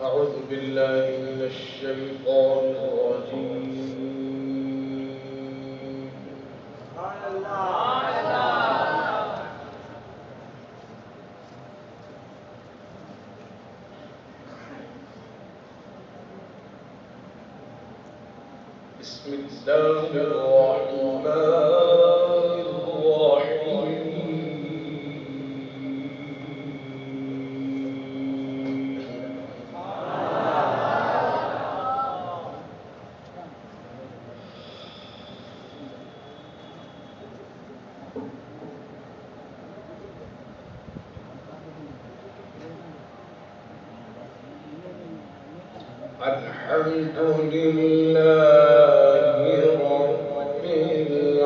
أعوذ بالله من الشيطان الرجيم. بسم الله الرحمن الحمد لله رب العالمين.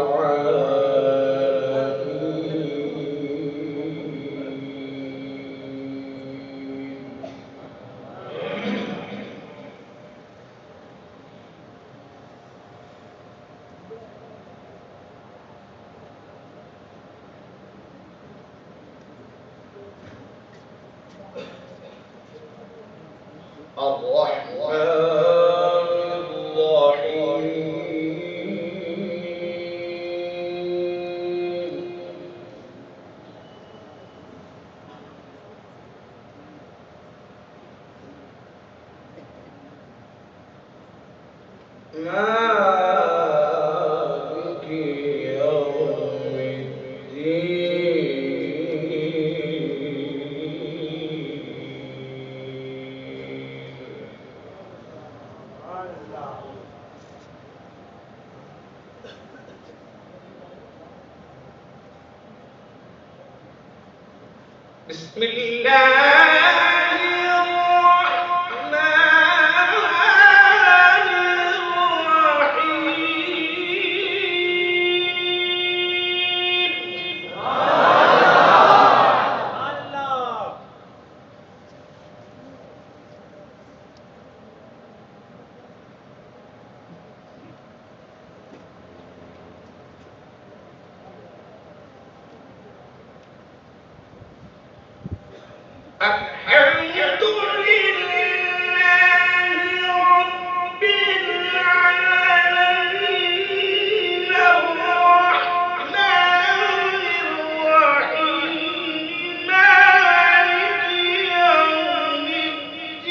الرحمن الرحيم. مالك يوم الدين. بسم الله الرحمن الرحيم. الحمد لله رب العالمين الرحمن الرحيم مالك يوم الدين.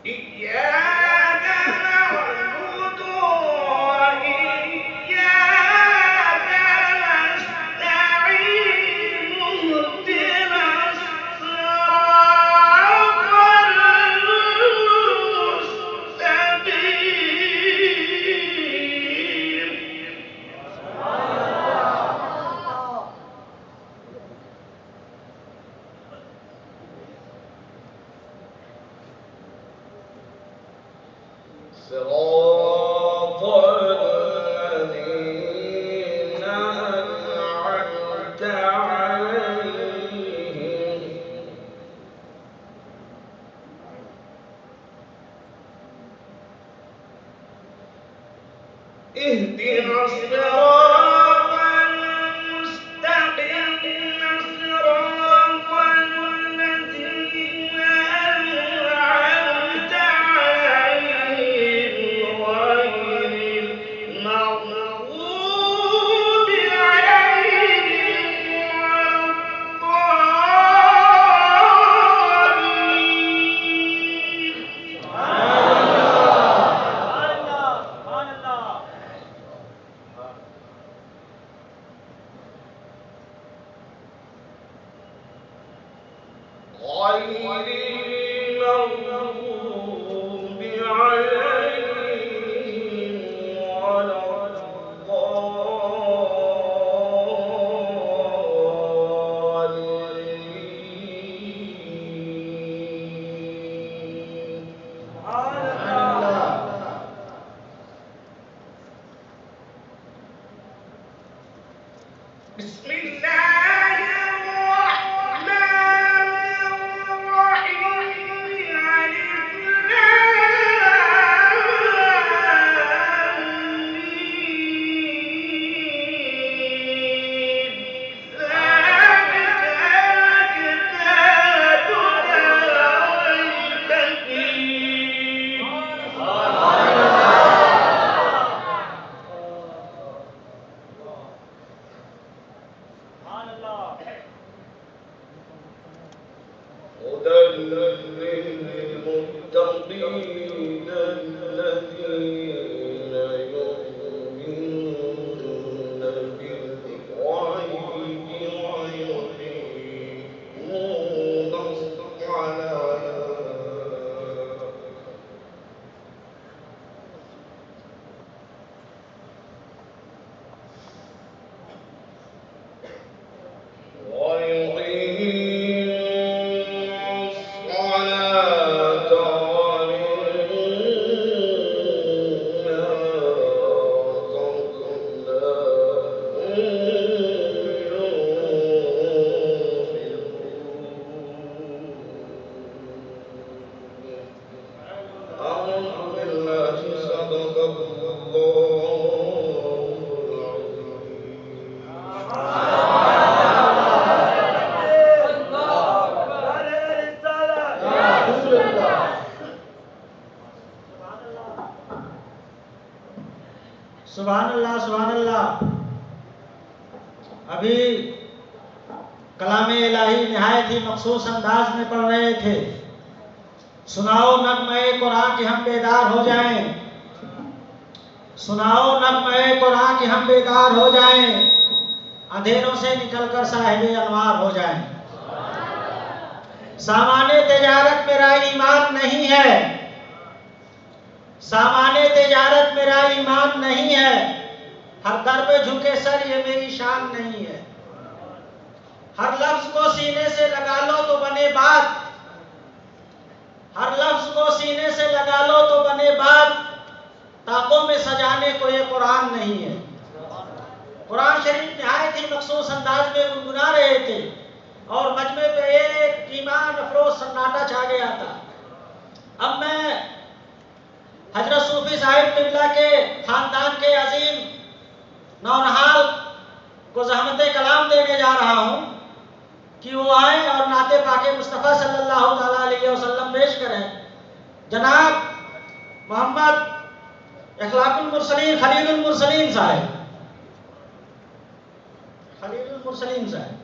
إياك نعبد وإياك نستعين اهدنا الصراط المستقيم. صراط الذين أنعمت عليهم اهدنا الصراط المستقيم صراط الذين أنعمت عليهم غير المغضوب عليهم ولا الضالين. المغضوب عليهم ولا الضالين. بسم الله الرحمن الرحيم. ألف لام ميم. ذلك الكتاب لا ريب فيه. هدى للمتقين الذين يؤمنون بالغيب ويقيمون الصلاة سبحان اللہ سبحان اللہ. ابھی کلام الہی نہایت ہی مخصوص انداز میں پڑھ رہے تھے. سناؤ نغمہ قرآن کہ ہم بیدار ہو جائیں. سناؤ نغمہ قرآن کہ ہم بیدار ہو جائیں. اندھیروں سے نکل کر صاحب انوار ہو جائیں. سامان تجارت میرا ایمان نہیں ہے. سامان تجارت میرا ایمان نہیں ہے. ہر در پہ جھکے سر یہ میری شان نہیں ہے. ہر لفظ کو سینے سے لگا لو تو بنے بات. ہر لفظ کو سینے سے لگا لو تو بنے بات. طاقوں میں سجانے کو یہ قرآن نہیں ہے. قرآن شریف نہایت ہی مخصوص انداز میں گنگنا رہے تھے اور مجمع پہ ایک ایمان افروز سناٹا چھا گیا تھا. اب میں حضرت صوفی صاحب قبلہ کے خاندان کے عظیم نونہال کو زحمت کلام دینے جا رہا ہوں کہ وہ آئیں اور نعت پاک مصطفیٰ صلی اللہ تعالیٰ علیہ وسلم پیش کریں. جناب محمد اخلاق المرسلین خلیل المرسلین صاحب. خلیل المرسلین صاحب.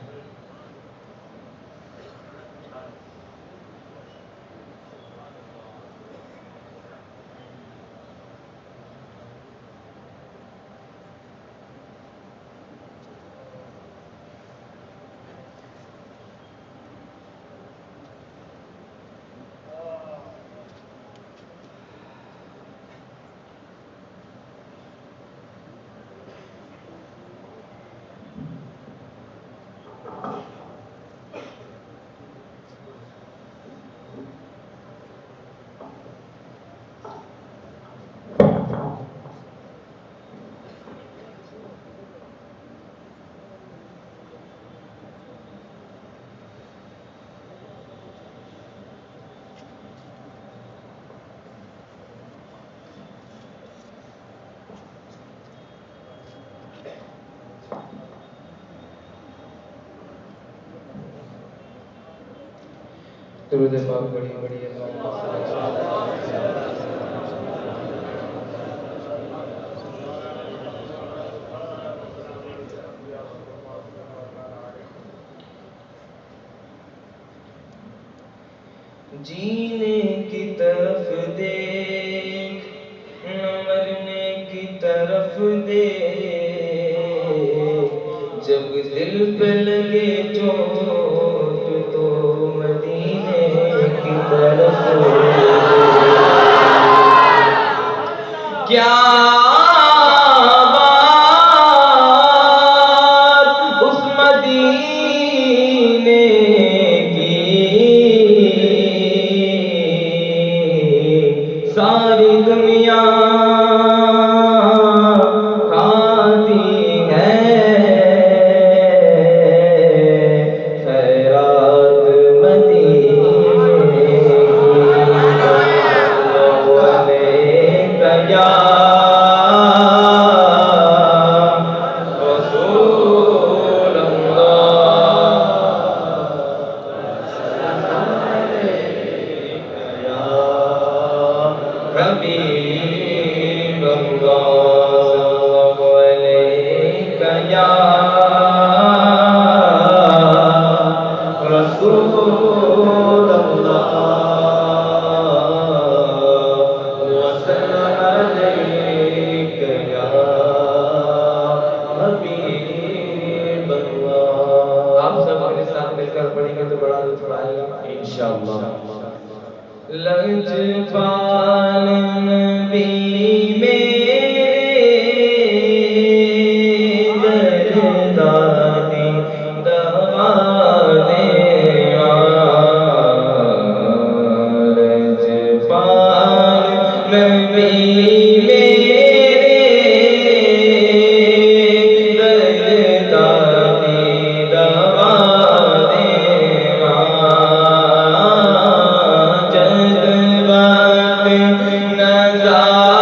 درود پاک بڑی بڑی جینے کی طرف دیکھ نہ مرنے کی طرف دیکھ. جب دل پہ لگے چوٹ تو مدینے کی طرف کیا بات اس مدینے کی ساری دنیا کھاتی ہے خیرات مدینے کی یا رسول اللہ حبیب اللہ علیک یا رسول اللہ وسلم علیک یا حبیب اللہ. آپ سب میرے ساتھ مل کر پڑھیں گے تو بڑا لطف آئے گا انشاءاللہ. لجپال نبی میرے دردانی دوانے لجپال نبی میرے دردانی دوانے جذبات نظارے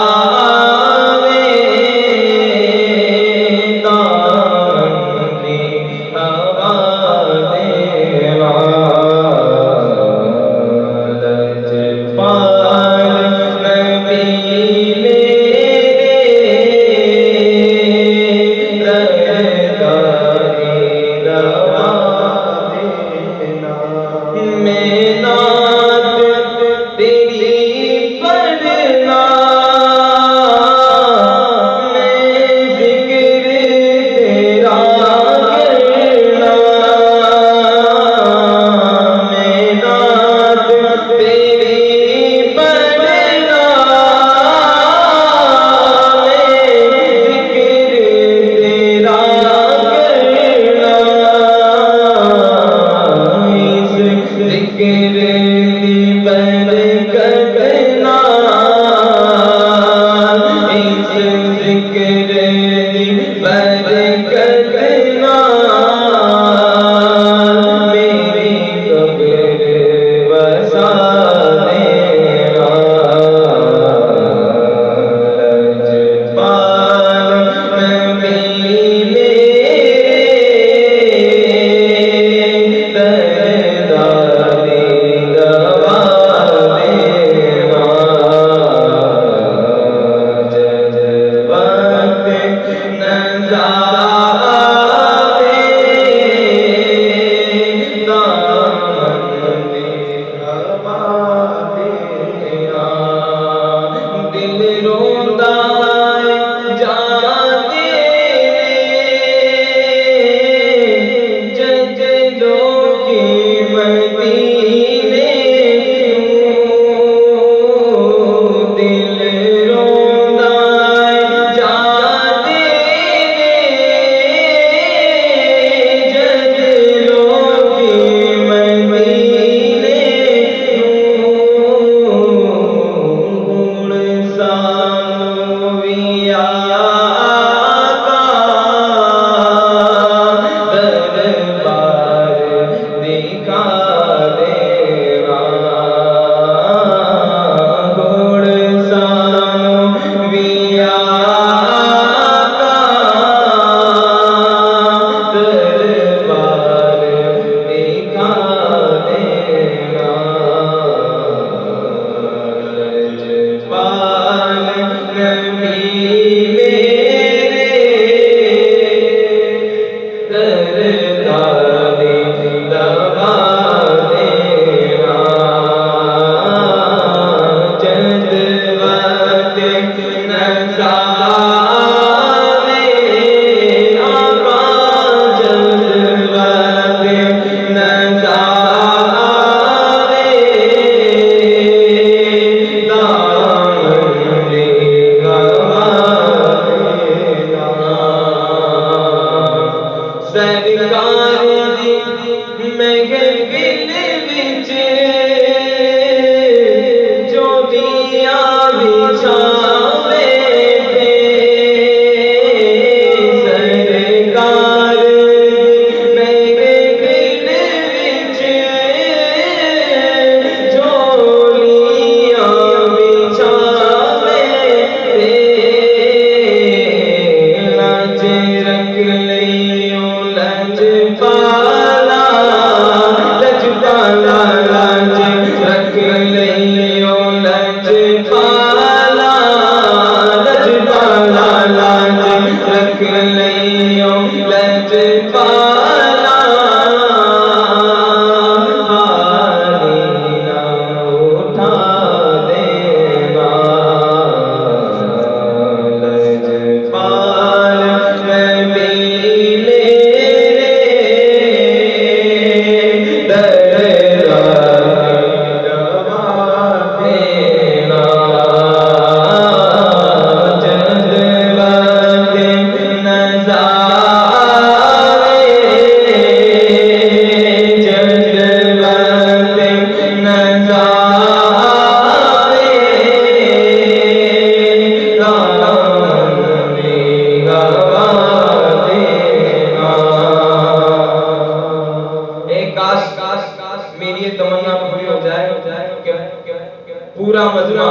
پورا مجمع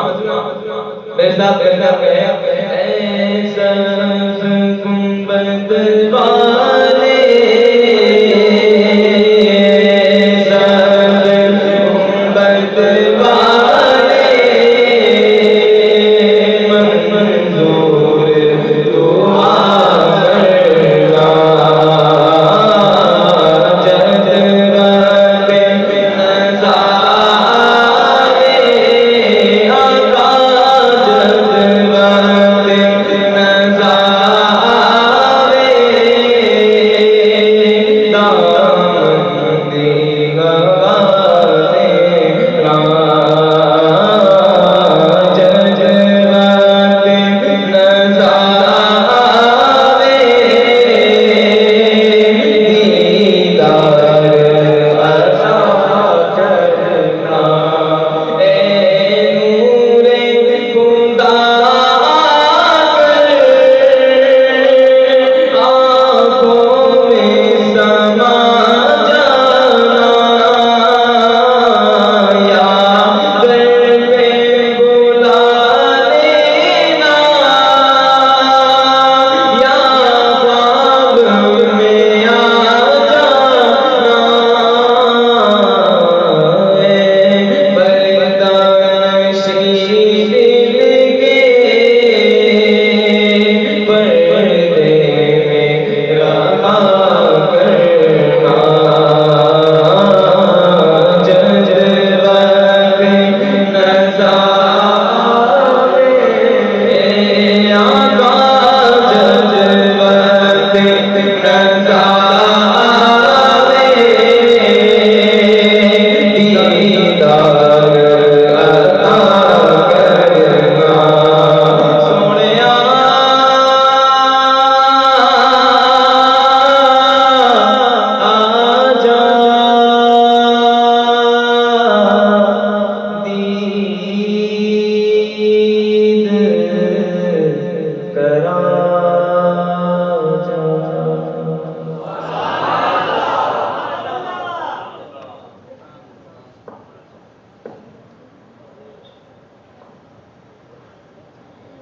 میرے ساتھ کہے اے سرف گنبد والے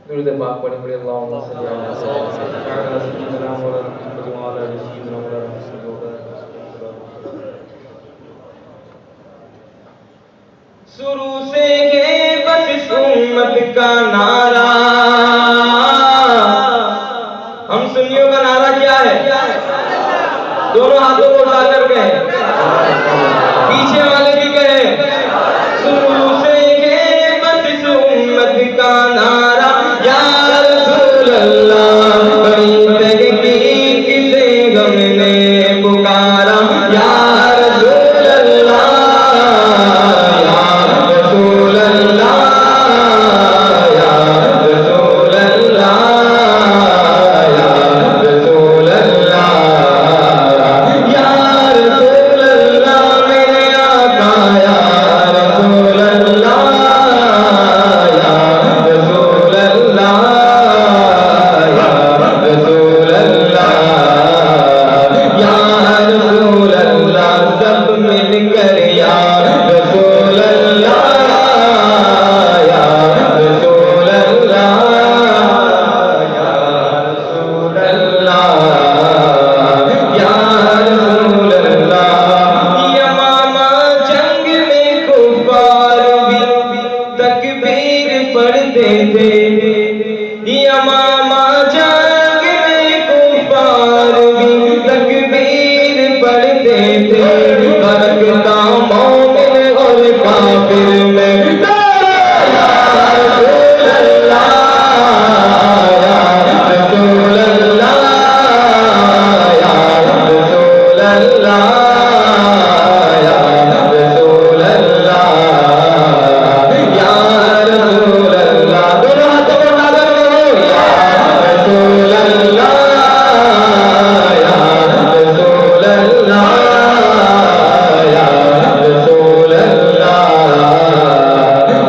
درود پاک پڑھیں پڑھیں اللہم صلی علی سیدنا محمد وعلی آلہ سیدنا محمد. شروع سے ہے بس اس امت کا نعرہ. ہم سنیوں کا نعرہ کیا ہے؟ دونوں ہاتھوں کو اٹھا کر کہیں, پیچھے والے بھی کہیں, شروع سے ہے بس اس امت کا نعرہ. یا چلتے تھے فرق تھا مومن اور کافر میں یا رسول اللہ یا رسول اللہ یا رسول اللہ یا رسول اللہ یا رسول اللہ دونوں ہاتھوں کو اٹھا کر کہو یا رسول اللہ یا رسول اللہ یا رسول اللہ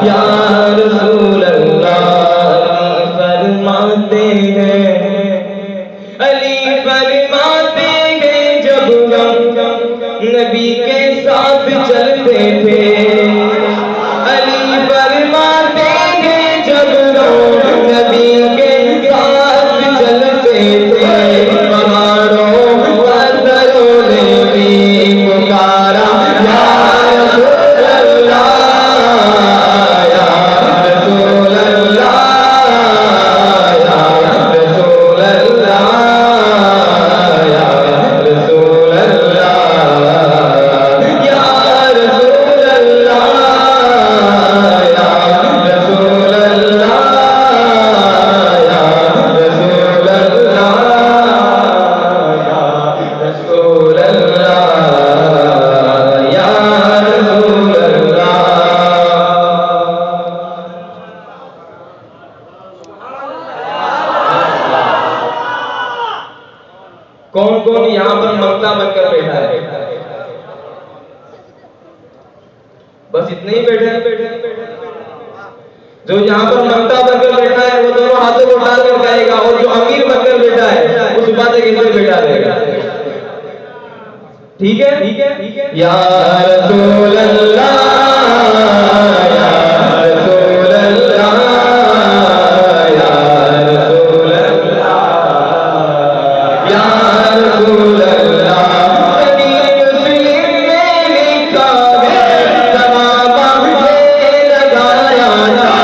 یا رسول اللہ فرماتے ہیں علی فرماتے ہیں جب ہم نبی کے ساتھ چلتے تھے علی فرماتے ہیں جب ہم نبی کے ساتھ چلتے تھے پہاڑوں پتھروں نے بھی پکارا یا رسول اللہ یا رسول اللہ یا رسول اللہ یا رسول اللہ یا رسول اللہ یا رسول اللہ یا رسول اللہ یا رسول اللہ یا رسول اللہ کون کون یہاں پر منگتا بن کر بیٹھا ہے بس اتنے ہی بیٹھے ہیں جو یہاں پر منگتا بن کر بیٹھا ہے وہ دونوں ہاتھوں کو اٹھا کر کہے گا اور جو امیر بن کر بیٹھا ہے وہ صبح تک اسے بیٹھا رہے گا ٹھیک ہے یا رسول اللہ یا رسول اللہ یا رسول اللہ یا رسول اللہ صحیح مسلم میں لکھا ہے صحابہ نے لگایا تھا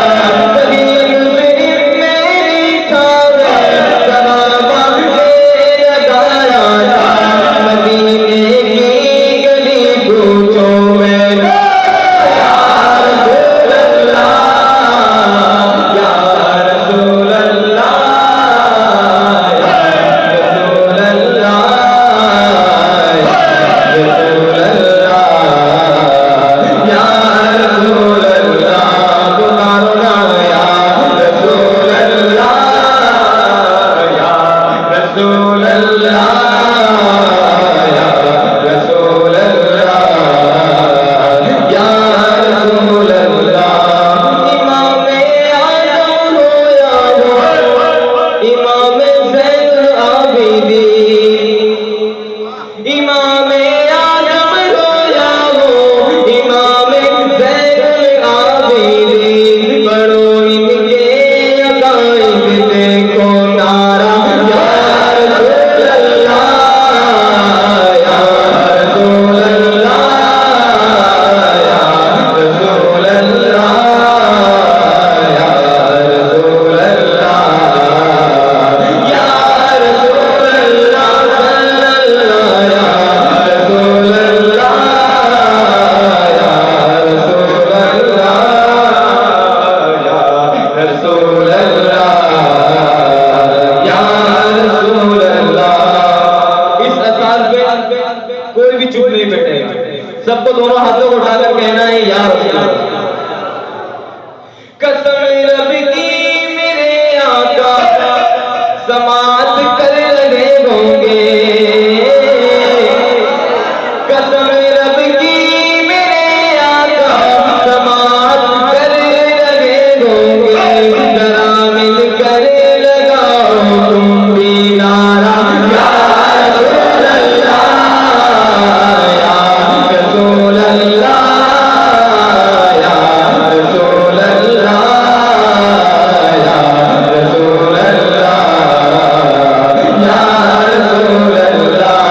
صحیح مسلم میں لکھا ہے صحابہ نے لگایا تھا مدینے کی گلی کوچوں میں یا رسول اللہ یا رسول اللہ یا رسول اللہ یا رسول اللہ یا رسول اللہ پکارو نا یا رسول اللہ یا رسول اللہ یا رسول اللہ یا رسول اللہ امام اعظم ہو یا ہو امام زین العابدین امام اعظم ہو یا ہو امام زین العابدین پڑھو ان کے عقائد دیکھو نعرہ یا رسول اللہ یا رسول اللہ یا رسول اللہ یا رسول اللہ یا رسول اللہ صلی اللہ یا رسول اللہ یا رسول اللہ یا رسول اللہ یا رسول اللہ اس اثار پہ کوئی بھی چپ نہیں بیٹھے گا سب کو دونوں ہاتھوں کو اٹھا کر کہنا ہے یا رسول اللہ قسم رب کی میرے آقا سماعت کر رہے ہوں گے قسم رب کی میرے آقا سماعت کر رہے ہوں گے ذرا مل کر لگاؤ تم بھی نعرہ یا رسول اللہ یا رسول اللہ یا رسول اللہ یا رسول اللہ یا رسول اللہ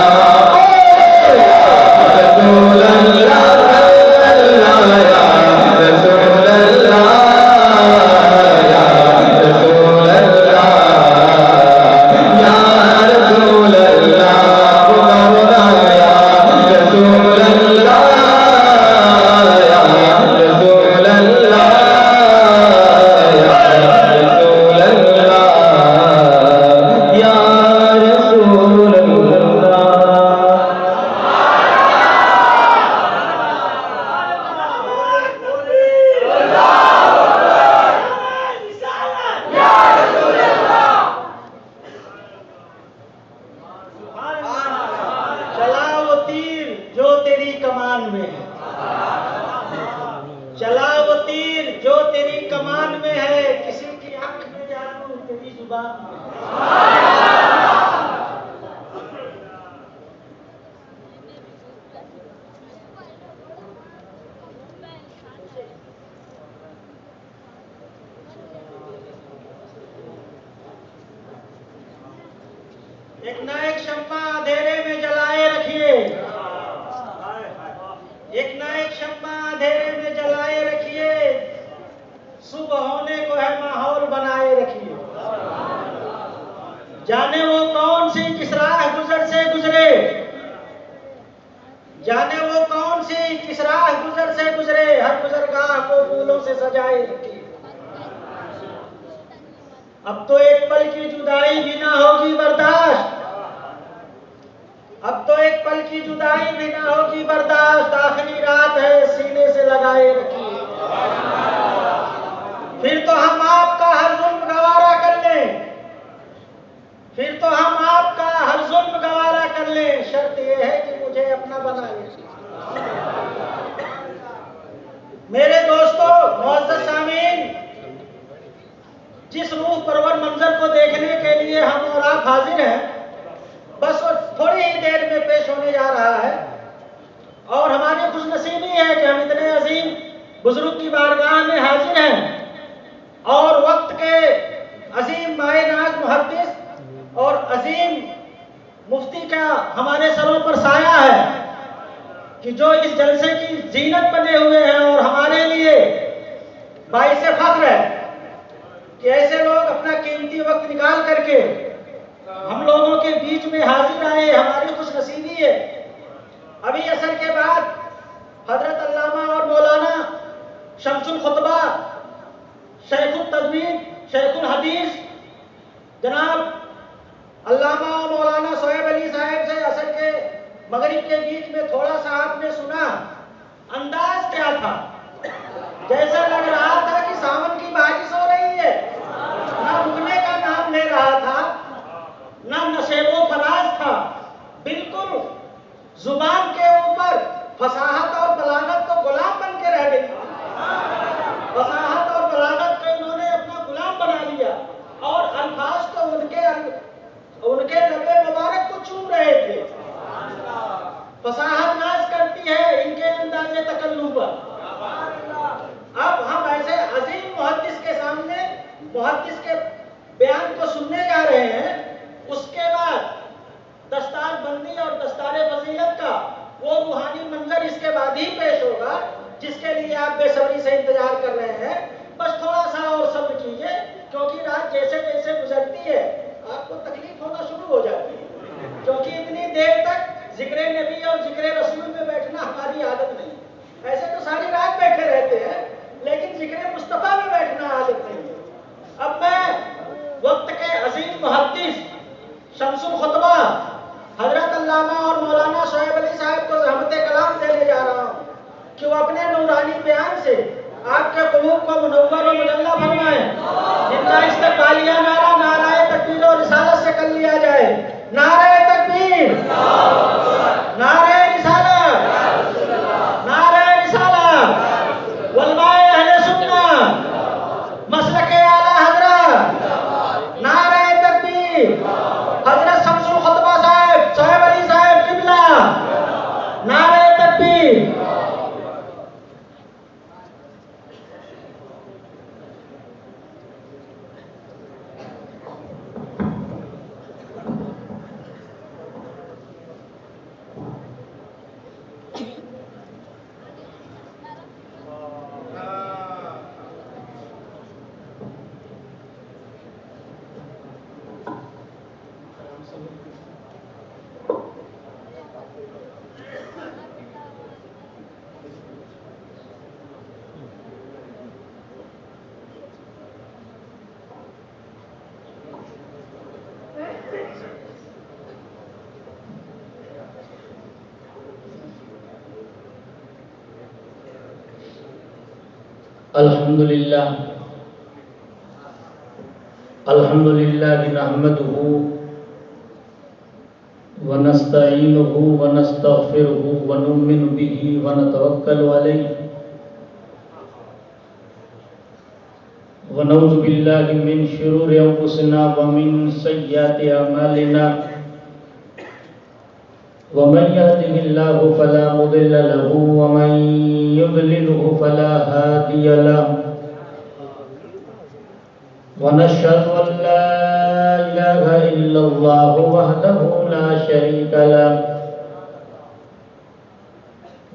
میدان میں ہے، چلا وہ تیر جو تیری کمان میں ہے، کسی کی آنکھ میں جادو تیری زبان میں۔ ایک نہ ایک شمع اندھیرے میں جلائے رکھیے، ایک نہ ایک شمع اندھیرے میں جلائے رکھیے، صبح ہونے کو ہے ماحول بنائے رکھیے۔ جانے وہ کون سی کس راہ گزر سے گزرے، جانے وہ کون سی کس راہ گزر سے گزرے، ہر گزرگاہ کو پھولوں سے سجائے رکھیے۔ اب تو ایک پل کی جدائی بھی نہ ہوگی برداشت، اب تو ایک پل کی جدائی بھی نہ ہوگی برداشت، آخری رات ہے سینے سے لگائے رکھیے۔ پھر تو ہم آپ کا ہر ظلم گوارا کر لیں، پھر تو ہم آپ کا ہر ظلم گوارا کر لیں، شرط یہ ہے کہ مجھے اپنا بنا لیں۔ میرے دوستو، معزز سامعین، جس روح پرور منظر کو دیکھنے کے لیے ہم اور آپ حاضر ہیں، بس وہ تھوڑی ہی دیر میں پیش ہونے جا رہا ہے، اور ہماری خوش نصیبی ہے کہ ہم اتنے عظیم بزرگ کی بارگاہ میں حاضر ہیں، اور وقت کے عظیم مائے ناز محدث اور عظیم مفتی کا ہمارے سروں پر سایہ ہے کہ جو اس جلسے کی زینت بنے ہوئے ہیں، اور ہمارے لیے باعث فخر ہے کہ ایسے لوگ اپنا قیمتی وقت نکال کر کے ہم لوگوں کے بیچ میں حاضر آئے، ہماری خوش نصیبی ہے۔ ابھی عصر کے بعد حضرت علامہ اور مولانا شمس الخطبہ، شیخ التدوین، شیخ الحدیث جناب علامہ اور مولانا صہیب علی صاحب سے عصر کے مغرب کے بیچ میں تھوڑا سا آپ نے سنا، انداز کیا تھا؟ جیسا لگ رہا تھا کہ ساون کی بارش ہو رہی ہے، نہ رکنے کا نام لے رہا تھا، نہ نشیب و فراز تھا، بالکل زبان کے اوپر فصاحت اور بلاغت تو غلام بن کے رہ گئی، فصاحت اور بلاغت کو انہوں نے اپنا غلام بنا لیا، اور الفاظ تو ان کے لب مبارک کو چوم رہے تھے۔ فصاحت ناز کرتی ہے ان کے انداز تکلم پر۔ اب ہم ایسے عظیم محدث کے سامنے محدث کے بیان کو سننے جا رہے ہیں، اس کے بعد دستار بندی اور دستار فضیلت کا وہ روحانی منظر اس کے بعد ہی پیش ہوگا، جس کے لیے آپ بے صبری سے انتظار کر رہے ہیں۔ بس تھوڑا سا اور صبر کیجئے، کیونکہ رات جیسے جیسے گزرتی ہے آپ کو تکلیف ہونا شروع ہو جاتی ہے، کیونکہ اتنی دیر تک ذکر نبی اور ذکر رسول میں بیٹھنا ہماری عادت نہیں۔ ایسے تو ساری رات بیٹھے رہتے ہیں، لیکن ذکر مصطفیٰ میں بیٹھنا عادت نہیں ہے۔ اب میں وقت کے عظیم محدث شمس الخطبہ حضرت علامہ اور مولانا صہیب علی صاحب کو زحمت کلام دینے جا رہا ہوں کہ وہ اپنے نورانی بیان سے آپ کے قلوب کو منور و مجلہ فرمائیں، جن کا استقبالیہ نعرہ نعرہ تکبیر و رسالت سے کر لیا جائے۔ نعرہ تکبیر، نعرہ رسالت، نعرہ رسالت، علماء اہل سنت، مسلک اعلی حضرت، نعرہ تکبیر، حضرت شمس الخطبہ صاحب، صہیب علی صاحب قبلہ، نعرہ تکبیر۔ الحمدللہ الحمدللہ نحمده ونستعينه ونستغفره ونؤمن به ونتوكل عليه ونعوذ بالله من شرور أنفسنا ومن سيئات أعمالنا ومن يهده الله فلا مضل له ومن يضلله فلا هادي له ونشهد أن لا إله إلا الله وحده لا شريك له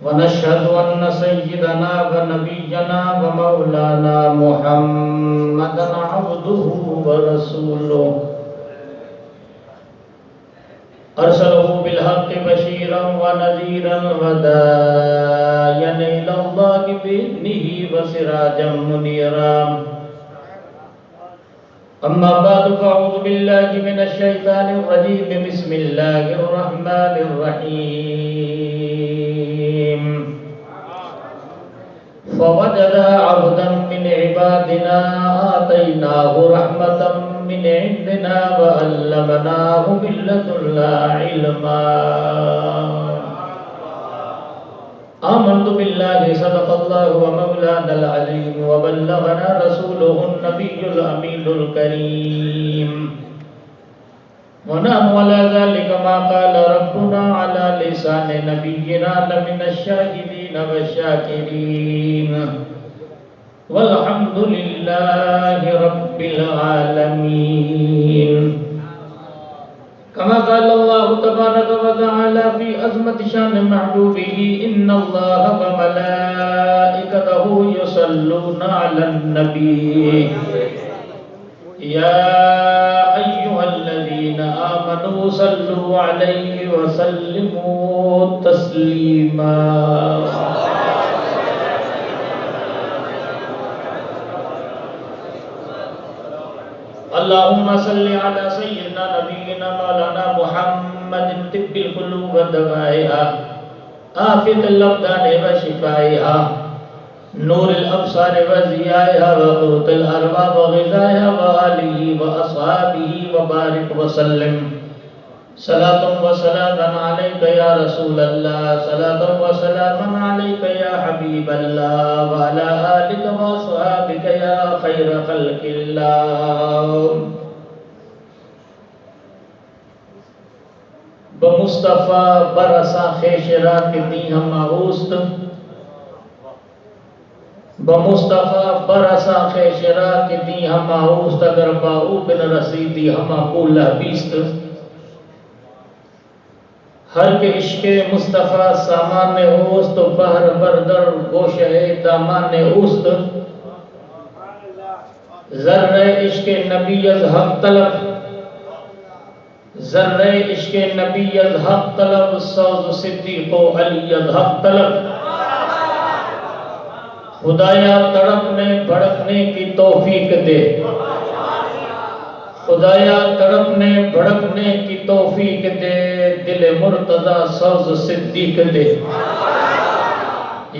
ونشهد أن سيدنا ونبينا ومولانا محمدا عبده ورسوله أرسله بالحق بشيرا ونذيرا وداعيا إلى الله بإذنه وسراجا منيرا أما بعد فأعوذ بالله من الشيطان الرجيم بسم الله الرحمن الرحيم فوجد عبدا من عبادنا آتيناه رحمة من عندنا وعلمناه من لدنا علما آمنت بالله صدق الله ومولانا العليم وبلغنا رسوله النبي الأمين الكريم ونحن على ذلك ما قال ربنا على لسان نبينا لمن الشاهدين والشاكرين والحمد لله رب العالمين كما قال الله تبارك وتعالى في عظمة شان محبوبه إن الله وملائكته يصلون على النبي يا أيها الذين آمنوا صلوا عليه وسلموا تسليما اللهم صل على سيدنا نبينا مولانا محمد طب القلوب ودوائها آفة الأبدان وشفائها نور الأبصار وضيائها وقوت الأرواح وغذائها وآله وأصحابه وبارك وسلم صلاة وسلاما عليك يا رسول الله صلاة وسلاما عليك يا حبيب الله وعلى آلك وأصحابك يا خير خلق الله بمصطفى برسا خیشرا کتی ہم آغوست بمصطفى برسا خیشرا کتی ہم آغوست اگر باؤ بن رسیدی ہم اقولا بیست ہر کے عشق مصطفیٰ سامان اوست بہر بردر گوشہ دامان اوست ذرہ عشق نبی از حق طلب ذرہ عشق نبی از حق طلب سوز صدیق و علی از حق طلب خدایا تڑپنے بھڑکنے کی توفیق دے خدایا تڑپنے بھڑکنے کی توفیق دے دل مرتضی سوز صدیق دے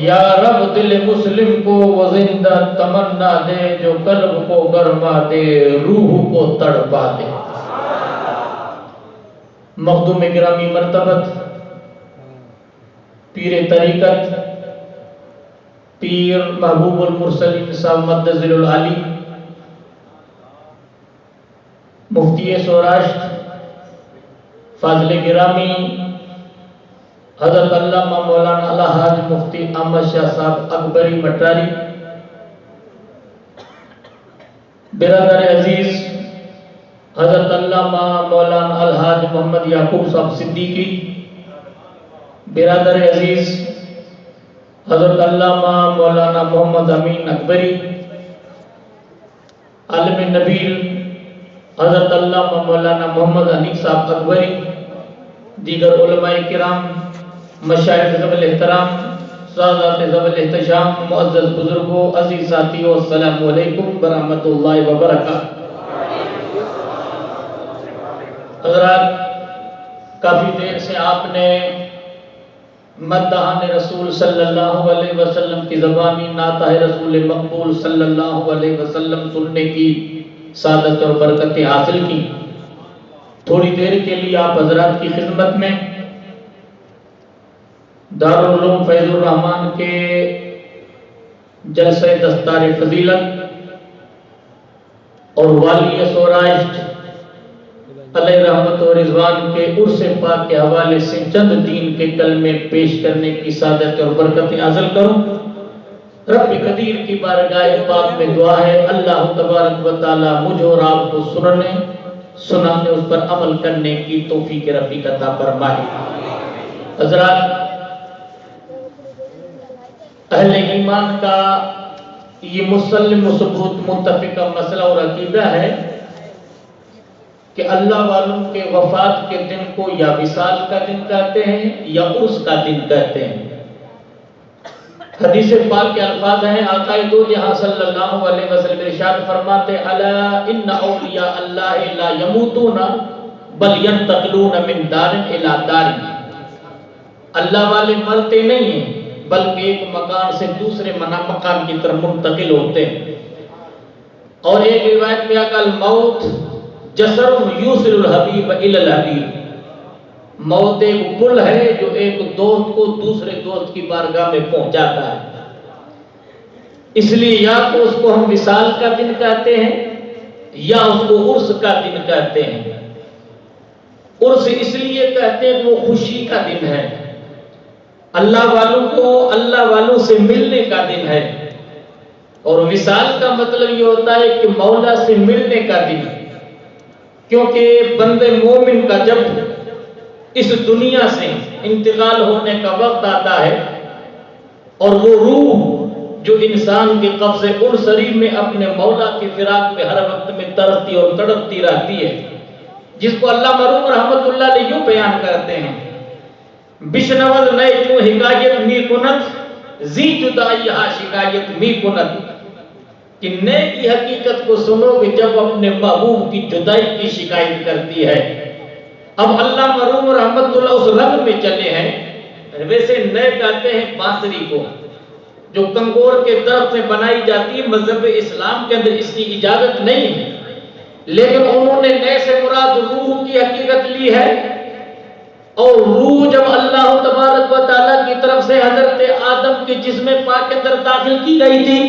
یا رب دل مسلم کو وہ زندہ تمنا دے جو قلب کو گرما دے روح کو تڑپا دے مخدوم گرامی مرتبت پیر طریقت پیر محبوب المرسلین صاحب مدظل العالی مفتی سوراشت فاضل گرامی حضرت علامہ مولانا الحاج مفتی احمد شاہ صاحب اکبری مٹاری برادر عزیز حضرت علامہ مولانا الحاج محمد یعقوب صاحب صدیقی برادر عزیز حضرت علامہ مولانا محمد امین اکبری عالم نبیل حضرت علامہ مولانا محمد حنیف صاحب اکبری دیگر علماء کرام مشائخ ذوی الاحترام سادات ذوی الاحتشام معزز بزرگوں عزیز ساتھیوں السلام علیکم ورحمۃ اللہ وبرکاتہ حضرات کافی دیر سے آپ نے مدحان رسول صلی اللہ علیہ وسلم کی زبانی نعتہ رسول مقبول صلی اللہ علیہ وسلم سننے کی سعادت اور برکتیں حاصل کی تھوڑی دیر کے لیے آپ حضرات کی خدمت میں دارالعلوم فیض الرحمان کے جلسہ دستار فضیلت اور والی سوراشٹ علیہ رحمت و رضوان کے عرس پاک کے حوالے سے چند دین کے کلمے پیش کرنے کی سعادت اور برکتیں حاصل کروں۔ رب قدیر کی بارگاہ پاک میں دعا ہے اللہ تبارک و تعالی مجھ اور آپ کو سنانے اس پر عمل کرنے کی توفیق رفیق عطا فرمائے۔ حضرات، اہل ایمان کا یہ مسلم و ثبوت متفقہ مسئلہ اور عقیدہ ہے کہ اللہ والوں کے وفات کے دن کو یا وصال کا دن کہتے ہیں یا عرس کا دن کہتے ہیں۔ حدیث پاک کے الفاظ ہیں، آقا دو جہاں صلی اللہ علیہ وسلم ارشاد فرماتے الا ان اولیاء اللہ لا یموتون بل ینتقلون من دار الی دار۔ اللہ والے مرتے نہیں ہیں بلکہ ایک مکان سے دوسرے مکان کی طرف منتقل ہوتے ہیں۔ اور ایک روایت میں آقا الموت جسر یوصل الحبیب الی الحبیب، موت ایک پل ہے جو ایک دوست کو دوسرے دوست کی بارگاہ میں پہنچاتا ہے۔ اس لیے یا تو اس کو ہم وصال کا دن کہتے ہیں یا اس کو عرس کا دن کہتے ہیں۔ عرس اس لیے کہتے ہیں کہ وہ خوشی کا دن ہے، اللہ والوں کو اللہ والوں سے ملنے کا دن ہے، اور وصال کا مطلب یہ ہوتا ہے کہ مولا سے ملنے کا دن، کیونکہ بندے مومن کا جب اس دنیا سے انتقال ہونے کا وقت آتا ہے اور وہ روح جو انسان کے قبضے ان شریر میں اپنے مولا کی فراق میں ہر وقت میں ترستی اور تڑپتی رہتی ہے، جس کو اللہ مرحوم رحمت اللہ علیہ یوں بیان کرتے ہیں، بشنود نئے کیوں حکایت می کنت زی جدائی ہا شکایت می کنت، کہ نئے کی حقیقت کو سنو کہ جب اپنے محبوب کی جدائی کی شکایت کرتی ہے۔ اب اللہ مرحوم رحمت اللہ اس رنگ میں چلے ہیں، ویسے نئے کہتے ہیں بانسری کو جو کنگور کے درخت سے بنائی جاتی ہے، مذہب اسلام کے اندر اس کی اجازت نہیں ہے، لیکن انہوں نے نئے سے مراد روح کی حقیقت لی ہے، اور روح جب اللہ تبارک و تعالیٰ کی طرف سے حضرت آدم کے جسم پاک کے اندر داخل کی گئی تھی،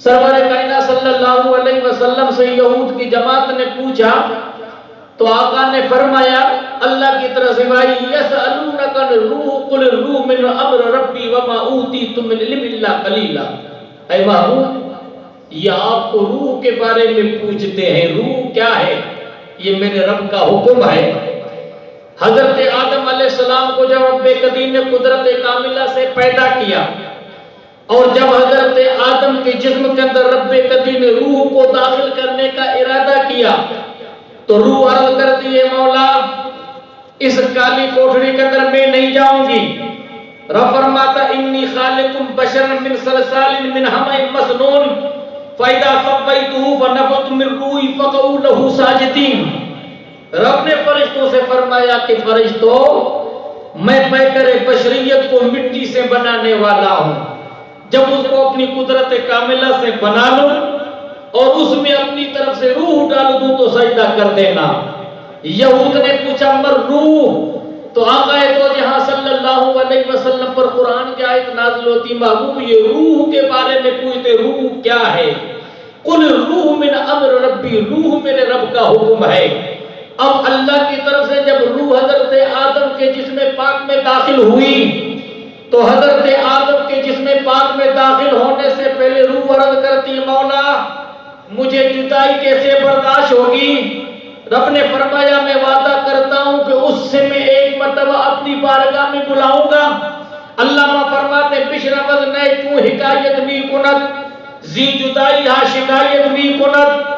سرور کائنات صلی اللہ علیہ وسلم سے یہود کی جماعت نے پوچھا تو آقا نے فرمایا اللہ کی طرف سے بھائی یسألونک عن الروح قل الروح من امر ربی وما اوتیتم من علم الا قلیلا۔ اے محبوب، یہ آپ کو روح کے بارے میں پوچھتے ہیں، روح کیا ہے؟ یہ میرے رب کا حکم ہے۔ حضرت آدم علیہ السلام کو جب رب قدیم نے قدرت کاملہ سے پیدا کیا اور جب حضرت آدم کے جسم کے اندر رب قدیم نے روح کو داخل کرنے کا ارادہ کیا تو روح عرض کرتی ہے مولا اس کالی کوٹھڑی کے اندر میں نہیں جاؤں گی۔ رب فرماتا انی خالق بشر من صلصال من حمأ مسنون فاذا سویتہ ونفخت من روحی فقعوا لہ ساجدین۔ رب نے فرشتوں سے فرمایا کہ فرشتوں، میں پیکر بشریت کو مٹی سے بنانے والا ہوں، جب اس کو اپنی قدرت کاملہ سے بنا لوں اور اس میں اپنی طرف سے روح ڈال دوں تو سجدہ کر دینا۔ یہود نے پوچھا مر روح، تو آقا دو جہاں صلی اللہ علیہ وسلم پر قرآن کی آیت نازل ہوتی، محبوب یہ روح کے بارے میں پوچھتے روح کیا ہے؟ قل روح من امر ربی، روح میرے رب کا حکم ہے۔ اب اللہ کی طرف سے جب روح حضرت آدم کے جسم پاک میں داخل ہوئی تو حضرت آدم کے جسم پاک میں داخل ہونے سے پہلے روح عرض کرتی مولا مجھے جدائی کیسے برداشت ہوگی؟ رب نے فرمایا میں وعدہ کرتا ہوں کہ اس سے میں ایک مرتبہ اپنی بارگاہ میں بلاؤں گا۔ علامہ فرماتے بشنود نئے کیوں حکایت می کنت زی جدائی ہا شکایت می کنت۔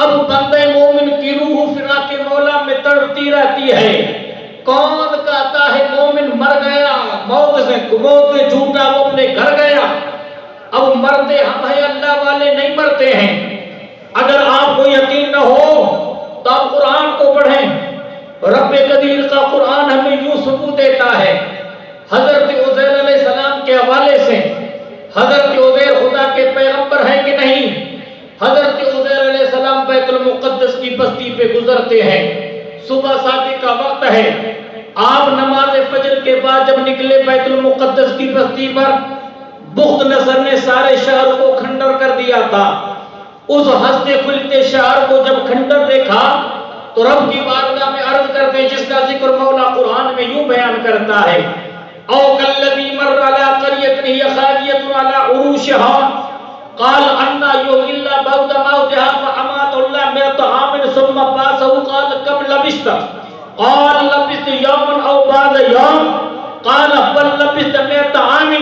اب بندے مومن کی روح فراق مولا میں تڑپتی رہتی ہے۔ کون کہتا ہے مومن مر گیا، موت سے جھوٹا وہ اپنے گھر گیا؟ اب مرتے ہم ہیں، اللہ والے نہیں مرتے ہیں۔ اگر آپ کو یقین نہ ہو تو آپ قرآن کو پڑھیں، رب قدیر کا قرآن ہمیں یوں ثبوت دیتا ہے۔ حضرت عزیر علیہ السلام کے حوالے سے، حضرت عزیر خدا کے پیغمبر ہیں کہ نہیں؟ حضرت عزیر علیہ السلام بیت المقدس کی بستی پہ گزرتے ہیں، صبح شادی کا وقت ہے. آپ نماز فجر کے بعد جب نکلے بیت المقدس کی بستی پر، بخت نصر نے سارے شہر کو کھنڈر کر دیا تھا. اس ہنستے کھلتے شہر کو جب کھنڈر دیکھا تو رب کی بارگاہ میں عرض کرتے، جس کا ذکر مولا قرآن میں یوں بیان کرتا ہے، او کالذی مر علی قریۃ ہی خاویۃ علی عروشها قال انا یحیی اللہ بعد موتها فامات اللہ مئۃ عام ثم بعثه قال کم لبثت قال لبثت یوما او بعض یوم قال بل لبثت مئۃ عام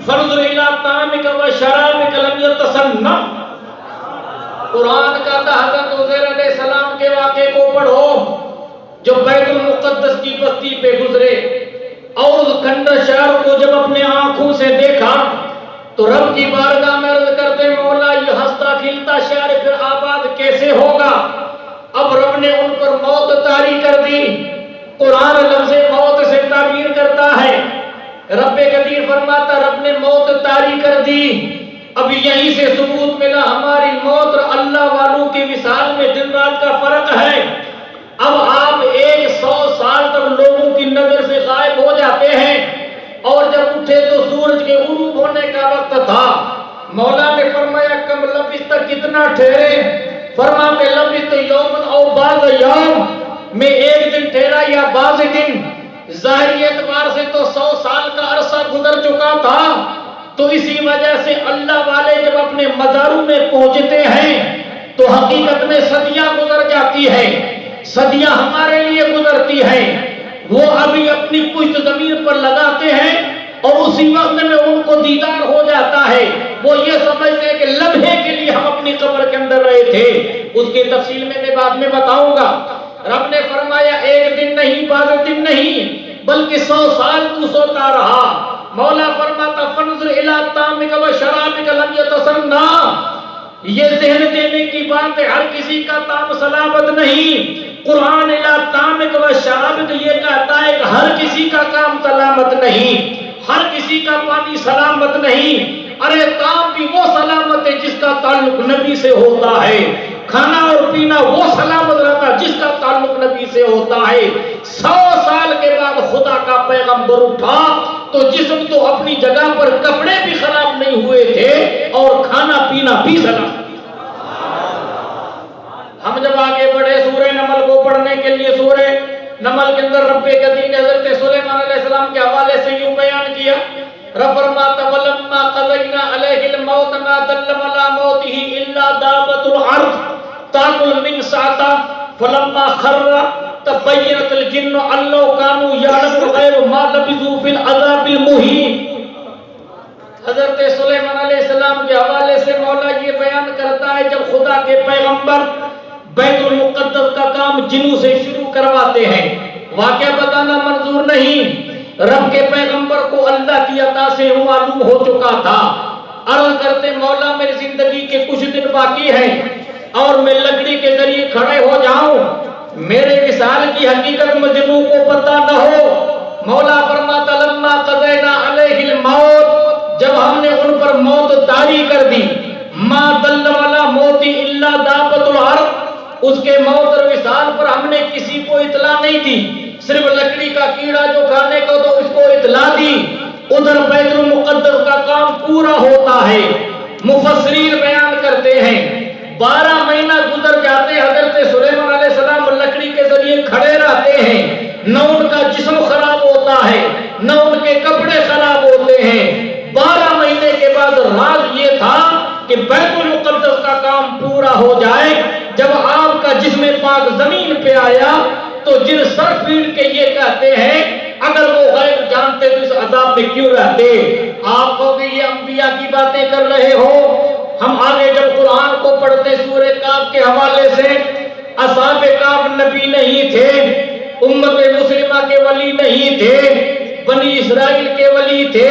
فانظر الی طعامک وشرابک لم یتسنہ. قرآن کہتا حضرت عزیر علیہ السلام کے واقعے کو پڑھو جو بیت المقدس کی بستی پہ گزرے اور اس کھنڈر شہر کو جب اپنے آنکھوں سے دیکھا تو رب کی بارگاہ میں عرض کرتے، مولا یہ ہنستا کھلتا شہر پھر آباد کیسے ہوگا؟ اب رب نے ان پر موت طاری کر دی. قرآن لفظ موت سے تعبیر کرتا ہے. رب قدیر فرماتا رب نے موت طاری کر دی. اب یہیں سے ثبوت ملا ہماری موت اور اللہ والوں کی مثال میں دن رات کا فرق ہے. اب آپ 100 سال تک لوگوں کی نظر سے غائب ہو جاتے ہیں اور جب اٹھے تو سورج کے غروب ہونے کا وقت تھا. مولا نے فرمایا کم لبثت، کتنا ٹھہرے؟ فرماتے لبثت یوم او بعض یوم، میں ایک دن ٹھہرا یا بعض دن. ظاہری اعتبار سے تو 100 سال کا عرصہ گزر چکا تھا. تو اسی وجہ سے اللہ والے جب اپنے مزاروں میں پہنچتے ہیں تو حقیقت میں صدیاں گزر جاتی ہے. صدیاں ہمارے لیے گزرتی ہیں. وہ ابھی اپنی پشت زمین پر لگاتے ہیں اور اسی وقت میں ان کو دیدار ہو جاتا ہے. وہ یہ سمجھتے ہیں کہ لمحے کے لیے ہم اپنی قبر کے اندر رہے تھے. اس کی تفصیل میں بعد میں بتاؤں گا. رب نے فرمایا ایک دن نہیں، بعض دن نہیں، بلکہ 100 سال تو سوتا رہا. مولا فرماتا فنظر الی طعامک وشرابک لم یتسنہ. یہ ذہن دینے کی بات ہے، ہر کسی کا طعام سلامت نہیں. قرآن الی طعامک وشرابک یہ کہتا ہے کہ ہر کسی کا کام سلامت نہیں، ہر کسی کا پانی سلامت نہیں. ارے طعام بھی وہ سلامت ہے جس کا تعلق نبی سے ہوتا ہے. کھانا اور پینا وہ سلامت رہتا جس کا تعلق نبی سے ہوتا ہے. 100 سال کے بعد خدا کا پیغمبر اٹھا تو جسم تو اپنی جگہ پر، کپڑے بھی خراب نہیں ہوئے تھے اور کھانا پینا بھی سلامت. ہم جب آگے بڑھے سورہ نمل کو پڑھنے کے لیے، سورہ نمل کے اندر رب قدیر نے حضرت سلیمان علیہ السلام کے حوالے سے یوں بیان کیا. رب فرماتا ولما قضینا علیہ الموت ما دل علی موتہ الا دابۃ الارض تاکل من سعتہ فلما خر تبینت الجن ان لو كانوا یعلمون غیب ما لبثوا فی العذاب المہین. حضرت سلیمان علیہ السلام کے حوالے سے مولا یہ بیان کرتا ہے جب خدا کے پیغمبر بیت المقدس کا کام جنوں سے شروع کرواتے ہیں. واقعہ بتانا منظور نہیں، رب کے پیغمبر کو اللہ کی عطا سے معلوم ہو چکا تھا. عرض کرتے مولا میری زندگی کے کچھ دن باقی ہیں اور میں لکڑی کے ذریعے کھڑے ہو جاؤں، میرے وصال کی حقیقت مجنوں کو پتہ نہ ہو. مولا فرماتا لما قضینا علیہ الموت، جب ہم نے ان پر موت طاری کر دی، ما دل علی موت الا دابۃ الارض، اس کے موت اور وصال پر ہم نے کسی کو اطلاع نہیں دی، صرف لکڑی کا کیڑا جو کھانے کو تو اس کو اطلاع دی. ادھر بیت المقدس کا کام پورا ہوتا ہے. مفسرین بیان کرتے ہیں 12 مہینہ گزر جاتے، حضرت سلیمان علیہ السلام لکڑی کے ذریعے کھڑے رہتے ہیں. نہ ان کا جسم خراب ہوتا ہے، نہ ان کے کپڑے خراب ہوتے ہیں. 12 مہینے کے بعد راز یہ تھا کہ بیت المقدس کا کام پورا ہو جائے. جب آپ کا جسم پاک زمین پہ آیا تو جن سر پیڑ کے یہ کہتے ہیں اگر وہ غیب جانتے تو اس عذاب میں کیوں رہتے. آپ کو بھی یہ انبیاء کی باتیں کر رہے ہو. ہم آگے جب قرآن کو پڑھتے سورہ کاف کے حوالے سے، اصحاب کاف نبی نہیں تھے، امت مسلمہ کے ولی نہیں تھے، بنی اسرائیل کے ولی تھے.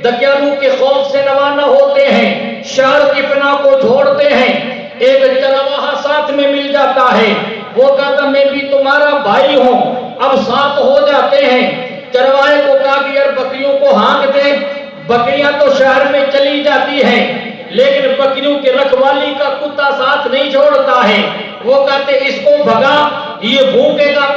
دکیانوں کے خوف سے روانہ ہوتے ہیں، شہر کی پناہ کو چھوڑتے ہیں. ایک چرواہا ساتھ میں مل جاتا ہے، وہ کہتا میں بھی تمہارا بھائی ہوں. اب ساتھ ہو جاتے ہیں. چرواہے کو کہا کہ یار بکریوں کو ہانک دے. بکریاں تو شہر میں چلی جاتی ہیں لیکن بکریوں کی رکھوالی کا کتا ساتھ نہیں چھوڑتا ہے. وہ کہتے اس کو بھگا، یہ بھوکے گا